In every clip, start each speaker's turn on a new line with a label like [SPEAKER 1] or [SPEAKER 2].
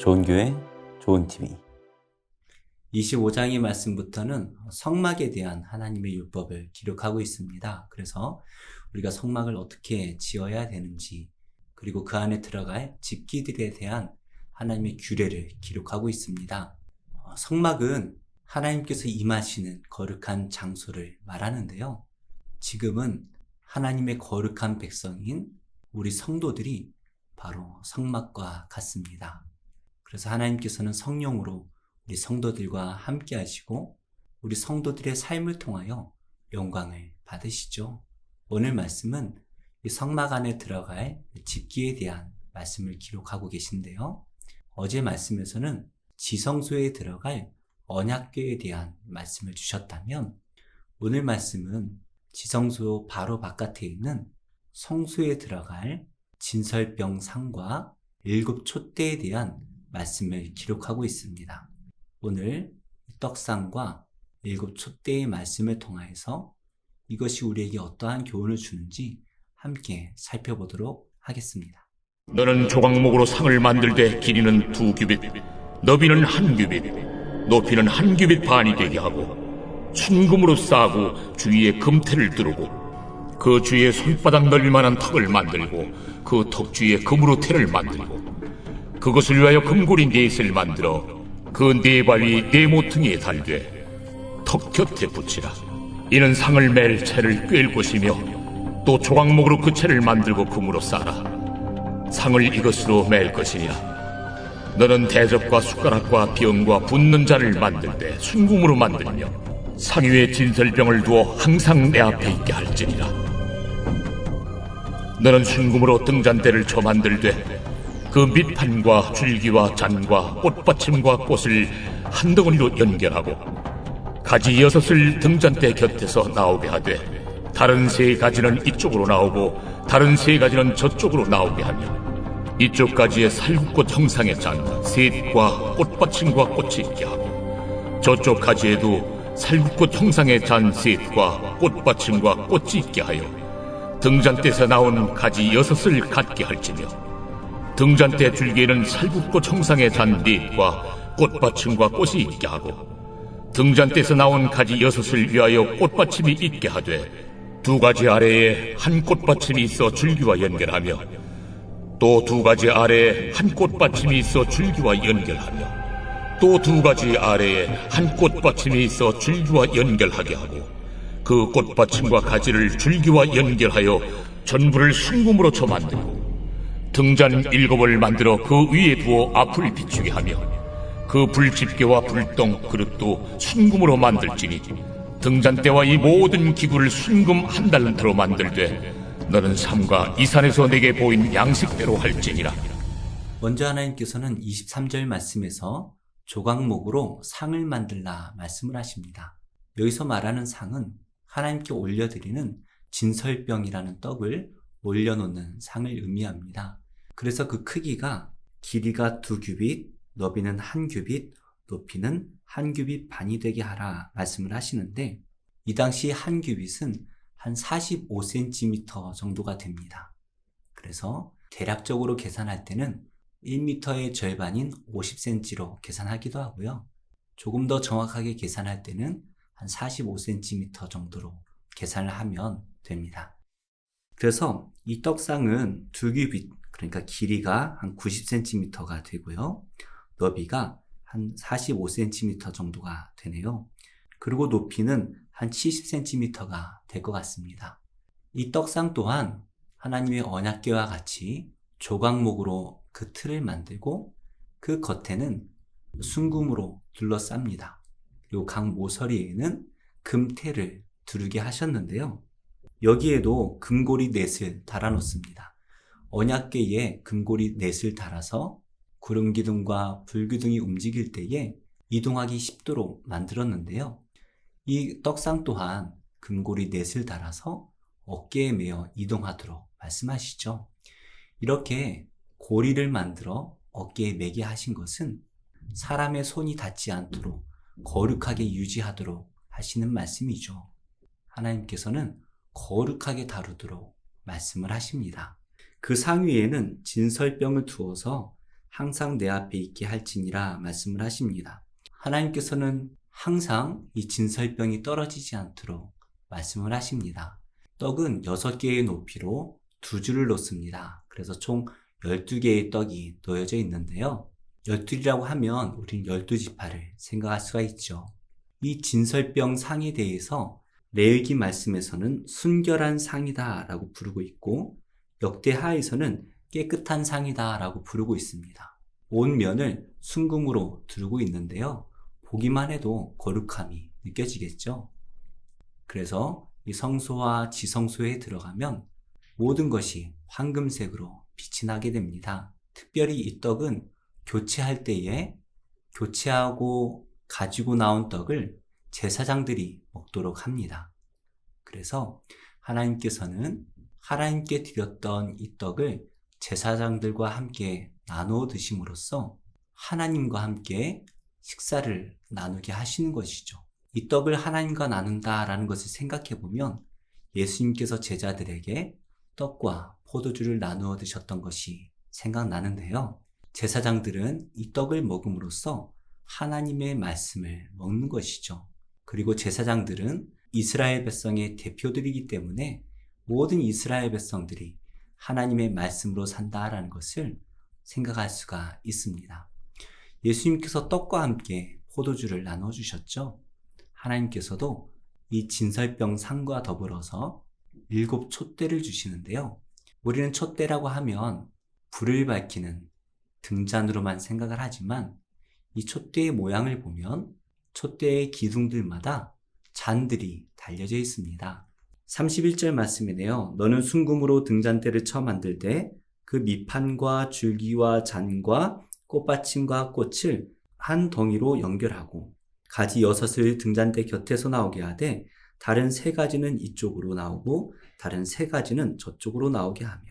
[SPEAKER 1] 좋은 교회, 좋은 TV.
[SPEAKER 2] 25장의 말씀부터는 성막에 대한 하나님의 율법을 기록하고 있습니다. 그래서 우리가 성막을 어떻게 지어야 되는지, 그리고 그 안에 들어갈 집기들에 대한 하나님의 규례를 기록하고 있습니다. 성막은 하나님께서 임하시는 거룩한 장소를 말하는데요. 지금은 하나님의 거룩한 백성인 우리 성도들이 바로 성막과 같습니다. 그래서 하나님께서는 성령으로 우리 성도들과 함께 하시고 우리 성도들의 삶을 통하여 영광을 받으시죠. 오늘 말씀은 이 성막 안에 들어갈 집기에 대한 말씀을 기록하고 계신데요. 어제 말씀에서는 지성소에 들어갈 언약궤에 대한 말씀을 주셨다면 오늘 말씀은 지성소 바로 바깥에 있는 성소에 들어갈 진설병 상과 7 촛대에 대한 말씀을 기록하고 있습니다. 오늘 떡상과 7 촛대의 말씀을 통하여서 이것이 우리에게 어떠한 교훈을 주는지 함께 살펴보도록 하겠습니다.
[SPEAKER 3] 너는 조각목으로 상을 만들 때 길이는 2 규빗, 너비는 1 규빗, 높이는 1 규빗 반이 되게 하고 순금으로 싸고 주위에 금테를 두르고 그 주위에 손바닥 넓이만한 턱을 만들고 그 턱 주위에 금으로 테를 만들고 그것을 위하여 금고리 4셋을 만들어 그 4발이 4 모퉁이에 달되 턱 곁에 붙이라. 이는 상을 맬 채를 꿰을 것이며 또 조각목으로 그 채를 만들고 금으로 싸라. 상을 이것으로 맬 것이니라. 너는 대접과 숟가락과 병과 붓는 잔을 만들 때 순금으로 만들며 상 위에 진설병을 두어 항상 내 앞에 있게 할지니라. 너는 순금으로 등잔대를 쳐 만들되 그 밑판과 줄기와 잔과 꽃받침과 꽃을 한 덩어리로 연결하고 가지 6을 등잔대 곁에서 나오게 하되 다른 3가지는 이쪽으로 나오고 다른 3가지는 저쪽으로 나오게 하며 이쪽 가지에 살구꽃 형상의 잔 셋과 꽃받침과 꽃이 있게 하고 저쪽 가지에도 살구꽃 형상의 잔 셋과 꽃받침과 꽃이 있게 하여 등잔대에서 나온 가지 6을 갖게 할지며 등잔대 줄기에는 살구꽃 형상의 잔 4과 꽃받침과 꽃이 있게 하고 등잔대에서 나온 가지 6을 위하여 꽃받침이 있게 하되 2가지 아래에 한 꽃받침이 있어 줄기와 연결하며 또 2가지 아래에 한 꽃받침이 있어 줄기와 연결하며 또 2가지 아래에 한 꽃받침이 있어 줄기와 연결하게 하고 그 꽃받침과 가지를 줄기와 연결하여 전부를 순금으로 쳐 만들고 등잔 7을 만들어 그 위에 두어 앞을 비추게 하며 그 불집게와 불똥 그릇도 순금으로 만들지니 등잔대와 이 모든 기구를 순금 1달란트로 만들되 너는 삼가 이 산에서 내게 보인 양식대로 할지니라.
[SPEAKER 2] 먼저 하나님께서는 23절 말씀에서 조각목으로 상을 만들라 말씀을 하십니다. 여기서 말하는 상은 하나님께 올려드리는 진설병이라는 떡을 올려놓는 상을 의미합니다. 그래서 그 크기가 길이가 2 규빗, 너비는 1 규빗, 높이는 1 규빗 반이 되게 하라 말씀을 하시는데 이 당시 1 규빗은 한 45cm 정도가 됩니다. 그래서 대략적으로 계산할 때는 1m의 절반인 50cm로 계산하기도 하고요. 조금 더 정확하게 계산할 때는 한 45cm 정도로 계산을 하면 됩니다. 그래서 이 떡상은 2 규빗, 그러니까 길이가 한 90cm가 되고요. 너비가 한 45cm 정도가 되네요. 그리고 높이는 한 70cm가 될 것 같습니다. 이 떡상 또한 하나님의 언약궤와 같이 조각목으로 그 틀을 만들고 그 겉에는 순금으로 둘러쌉니다. 그리고 각 모서리에는 금테를 두르게 하셨는데요. 여기에도 금고리 넷을 달아놓습니다. 언약궤에 금고리 넷을 달아서 구름기둥과 불기둥이 움직일 때에 이동하기 쉽도록 만들었는데요. 이 떡상 또한 금고리 넷을 달아서 어깨에 메어 이동하도록 말씀하시죠. 이렇게 고리를 만들어 어깨에 매게 하신 것은 사람의 손이 닿지 않도록 거룩하게 유지하도록 하시는 말씀이죠. 하나님께서는 거룩하게 다루도록 말씀을 하십니다. 그 상위에는 진설병을 두어서 항상 내 앞에 있게 할지니라 말씀을 하십니다. 하나님께서는 항상 이 진설병이 떨어지지 않도록 말씀을 하십니다. 떡은 6개의 높이로 2줄을 놓습니다. 그래서 총 12개의 떡이 놓여져 있는데요. 12이라고 하면 우린 12지파를 생각할 수가 있죠. 이 진설병 상에 대해서 레위기 말씀에서는 순결한 상이다 라고 부르고 있고, 역대하에서는 깨끗한 상이다 라고 부르고 있습니다. 온 면을 순금으로 두르고 있는데요. 보기만 해도 거룩함이 느껴지겠죠. 그래서 이 성소와 지성소에 들어가면 모든 것이 황금색으로 빛이 나게 됩니다. 특별히 이 떡은 교체할 때에 교체하고 가지고 나온 떡을 제사장들이 먹도록 합니다. 그래서 하나님께서는 하나님께 드렸던 이 떡을 제사장들과 함께 나누어 드심으로써 하나님과 함께 식사를 나누게 하시는 것이죠. 이 떡을 하나님과 나눈다라는 것을 생각해 보면 예수님께서 제자들에게 떡과 포도주를 나누어 드셨던 것이 생각나는데요. 제사장들은 이 떡을 먹음으로써 하나님의 말씀을 먹는 것이죠. 그리고 제사장들은 이스라엘 백성의 대표들이기 때문에 모든 이스라엘 백성들이 하나님의 말씀으로 산다라는 것을 생각할 수가 있습니다. 예수님께서 떡과 함께 포도주를 나눠주셨죠. 하나님께서도 이 진설병 상과 더불어서 7 촛대를 주시는데요. 우리는 촛대라고 하면 불을 밝히는 등잔으로만 생각을 하지만 이 촛대의 모양을 보면 촛대의 기둥들마다 잔들이 달려져 있습니다. 31절 말씀이네요. 너는 순금으로 등잔대를 쳐 만들되 그 밑판과 줄기와 잔과 꽃받침과 꽃을 한 덩이로 연결하고 가지 6을 등잔대 곁에서 나오게 하되 다른 3가지는 이쪽으로 나오고 다른 3가지는 저쪽으로 나오게 하며,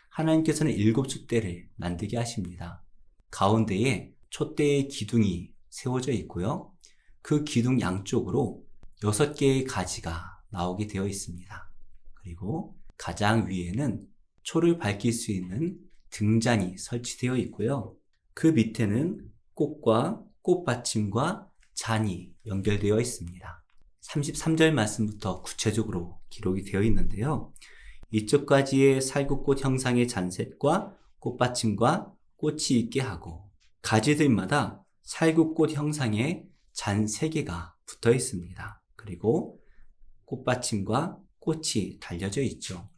[SPEAKER 2] 하나님께서는 7 촛대를 만들게 하십니다. 가운데에 촛대의 기둥이 세워져 있고요. 그 기둥 양쪽으로 6개의 가지가 나오게 되어 있습니다. 그리고 가장 위에는 초를 밝힐 수 있는 등잔이 설치되어 있고요. 그 밑에는 꽃과 꽃받침과 잔이 연결되어 있습니다. 33절 말씀부터 구체적으로 기록이 되어 있는데요. 이쪽까지의 살구꽃 형상의 잔셋과 꽃받침과 꽃이 있게 하고 가지들마다 살구꽃 형상의 잔 3개가 붙어 있습니다. 그리고 꽃받침과 꽃이 달려져 있죠.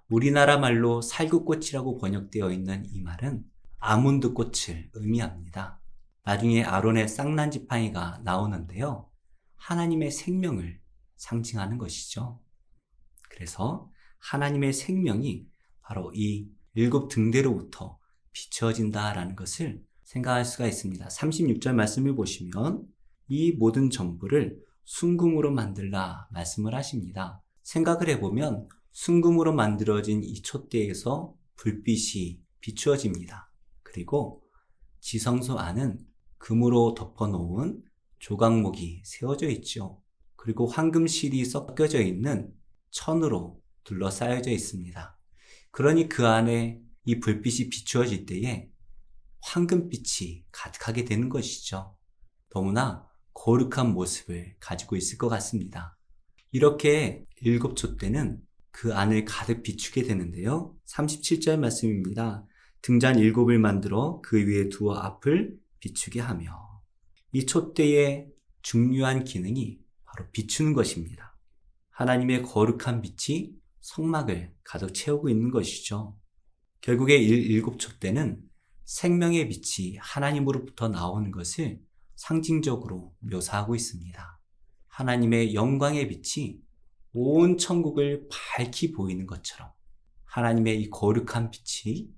[SPEAKER 2] 우리나라 말로 살구꽃이라고 번역되어 있는 이 말은 아몬드 꽃을 의미합니다. 나중에 아론의 쌍난 지팡이가 나오는데요. 하나님의 생명을 상징하는 것이죠. 그래서 하나님의 생명이 바로 이 7 등대로부터 비추어진다라는 것을 생각할 수가 있습니다. 36절 말씀을 보시면 이 모든 전부를 순금으로 만들라 말씀을 하십니다. 생각을 해보면 순금으로 만들어진 이 촛대에서 불빛이 비추어집니다. 그리고 지성소 안은 금으로 덮어놓은 조각목이 세워져 있죠. 그리고 황금실이 섞여져 있는 천으로 둘러싸여져 있습니다. 그러니 그 안에 이 불빛이 비추어질 때에 황금빛이 가득하게 되는 것이죠. 너무나 거룩한 모습을 가지고 있을 것 같습니다. 이렇게 7 촛대는 그 안을 가득 비추게 되는데요. 37절 말씀입니다. 등잔 7을 만들어 그 위에 두어 앞을 비추게 하며, 이 촛대의 중요한 기능이 바로 비추는 것입니다. 하나님의 거룩한 빛이 성막을 가득 채우고 있는 것이죠. 결국에 7 촛대는 생명의 빛이 하나님으로부터 나오는 것을 상징적으로 묘사하고 있습니다. 하나님의 영광의 빛이 온 천국을 밝히 보이는 것처럼 하나님의 이 거룩한 빛이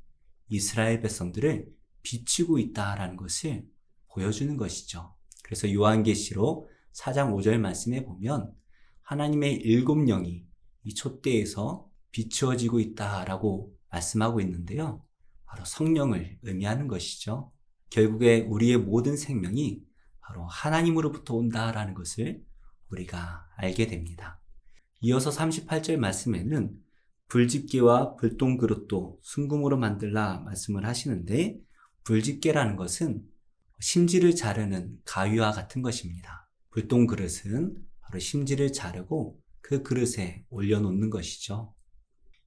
[SPEAKER 2] 이스라엘 백성들을 비추고 있다라는 것을 보여주는 것이죠. 그래서 요한계시록 4장 5절 말씀에 보면 하나님의 7영이 이 촛대에서 비추어지고 있다라고 말씀하고 있는데요. 바로 성령을 의미하는 것이죠. 결국에 우리의 모든 생명이 바로 하나님으로부터 온다라는 것을 우리가 알게 됩니다. 이어서 38절 말씀에는 불집게와 불똥그릇도 순금으로 만들라 말씀을 하시는데, 불집게라는 것은 심지를 자르는 가위와 같은 것입니다. 불똥 그릇은 바로 심지를 자르고 그 그릇에 올려놓는 것이죠.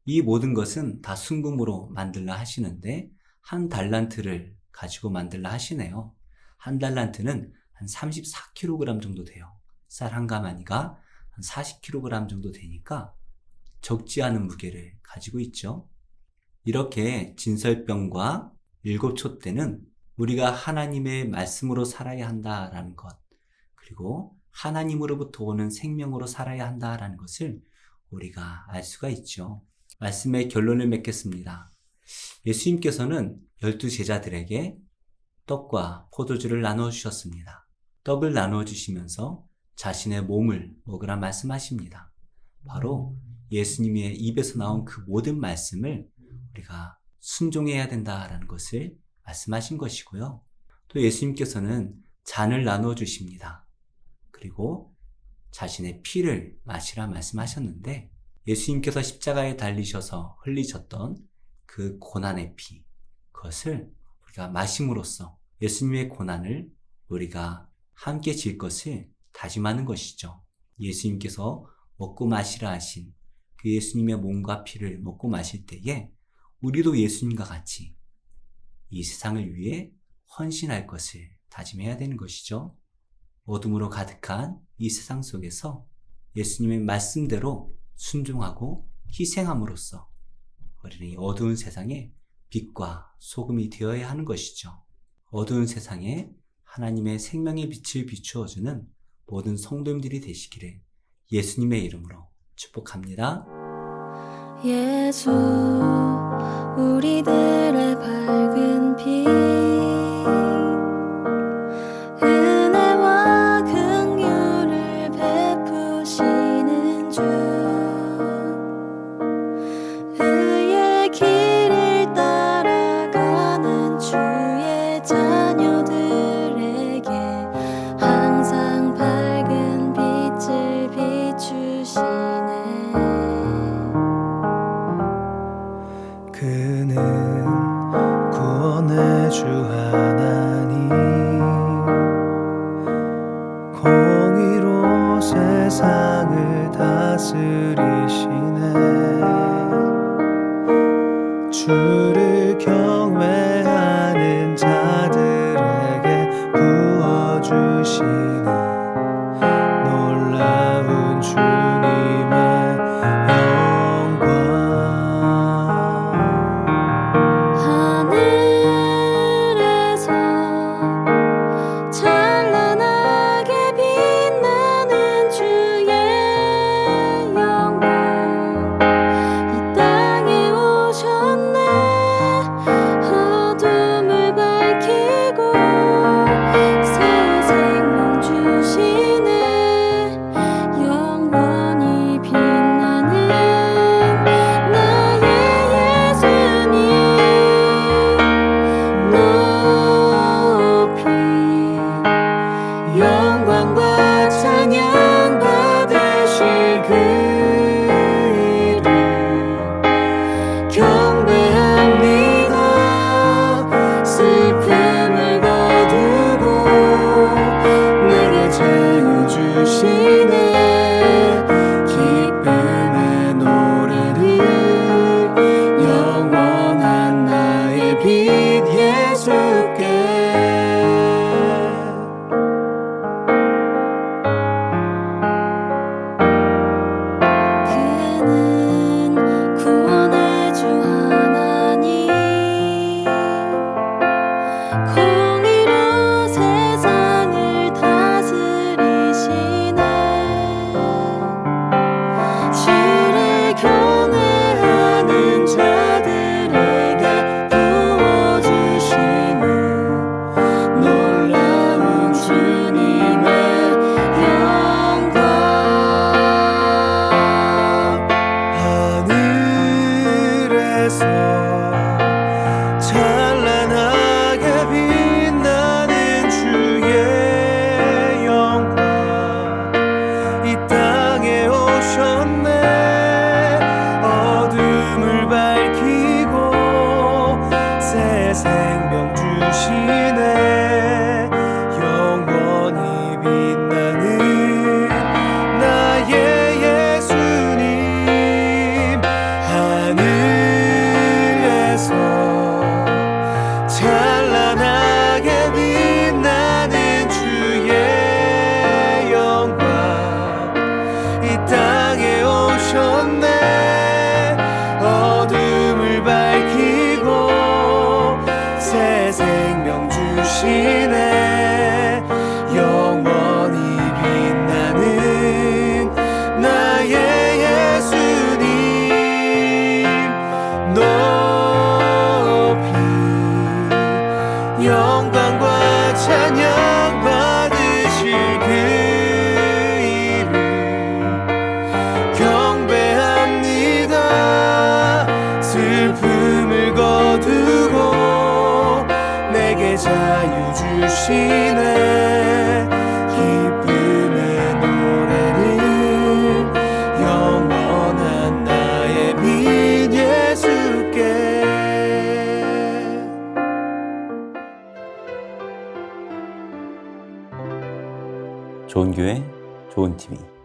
[SPEAKER 2] 이 모든 것은 다 순금으로 만들라 하시는데 한 달란트를 가지고 만들라 하시네요. 한 달란트는 한 34kg 정도 돼요. 쌀 한 가마니가 한 40kg 정도 되니까 적지 않은 무게를 가지고 있죠. 이렇게 진설병과 일곱 촛대는 우리가 하나님의 말씀으로 살아야 한다라는 것, 그리고 하나님으로부터 오는 생명으로 살아야 한다라는 것을 우리가 알 수가 있죠. 말씀의 결론을 맺겠습니다. 예수님께서는 12제자들에게 떡과 포도주를 나누어 주셨습니다. 떡을 나누어 주시면서 자신의 몸을 먹으라 말씀하십니다. 바로 예수님의 입에서 나온 그 모든 말씀을 우리가 순종해야 된다라는 것을 말씀하신 것이고요. 또 예수님께서는 잔을 나누어 주십니다. 그리고 자신의 피를 마시라 말씀하셨는데 예수님께서 십자가에 달리셔서 흘리셨던 그 고난의 피, 그것을 우리가 마심으로써 예수님의 고난을 우리가 함께 질 것을 다짐하는 것이죠. 예수님께서 먹고 마시라 하신 그 예수님의 몸과 피를 먹고 마실 때에 우리도 예수님과 같이 이 세상을 위해 헌신할 것을 다짐해야 되는 것이죠. 어둠으로 가득한 이 세상 속에서 예수님의 말씀대로 순종하고 희생함으로써 우리는 이 어두운 세상에 빛과 소금이 되어야 하는 것이죠. 어두운 세상에 하나님의 생명의 빛을 비추어주는 모든 성도님들이 되시기를 예수님의 이름으로 축복합니다.
[SPEAKER 4] 예수 우리들의 밝은 빛 은혜와 긍휼을 베푸시는 주 의의 길을 따라가는 주의 자녀들에게 항상 밝은 빛을 비추시네.
[SPEAKER 5] 그는 구원의 주 하나님 공의로 세상을 다스리시네. 주를 경외하는 자들에게 부어주시니 놀라운 주님의 영광.
[SPEAKER 4] 하늘에서 찬란하게 빛나는 주의 영광 이 땅에 오셨네. 어둠을 밝히고 새 생명 주시네. 영원히 빛나는 나의 예수님 높이 영광과 찬양 받으실 그 이름 경배합니다. 슬픔을 거두고 내게 자유 주시네. 기쁨의 노래를 영원한 나의 빛 예수께 그는 구원의 주 하나님 공의로 세상을 다스리시네. 주를 경외하는 자들에게 부어주시는 놀라운 주님의 영광.
[SPEAKER 5] 하늘에서 찬란하게 빛나는 주의 영광 이 땅에 오셨네. 어둠을 밝히고 새 생명 주시네. 자유 주시네 기쁨의 노래를 영원한 나의 빈 예수께
[SPEAKER 1] 좋은 교회, 좋은 TV.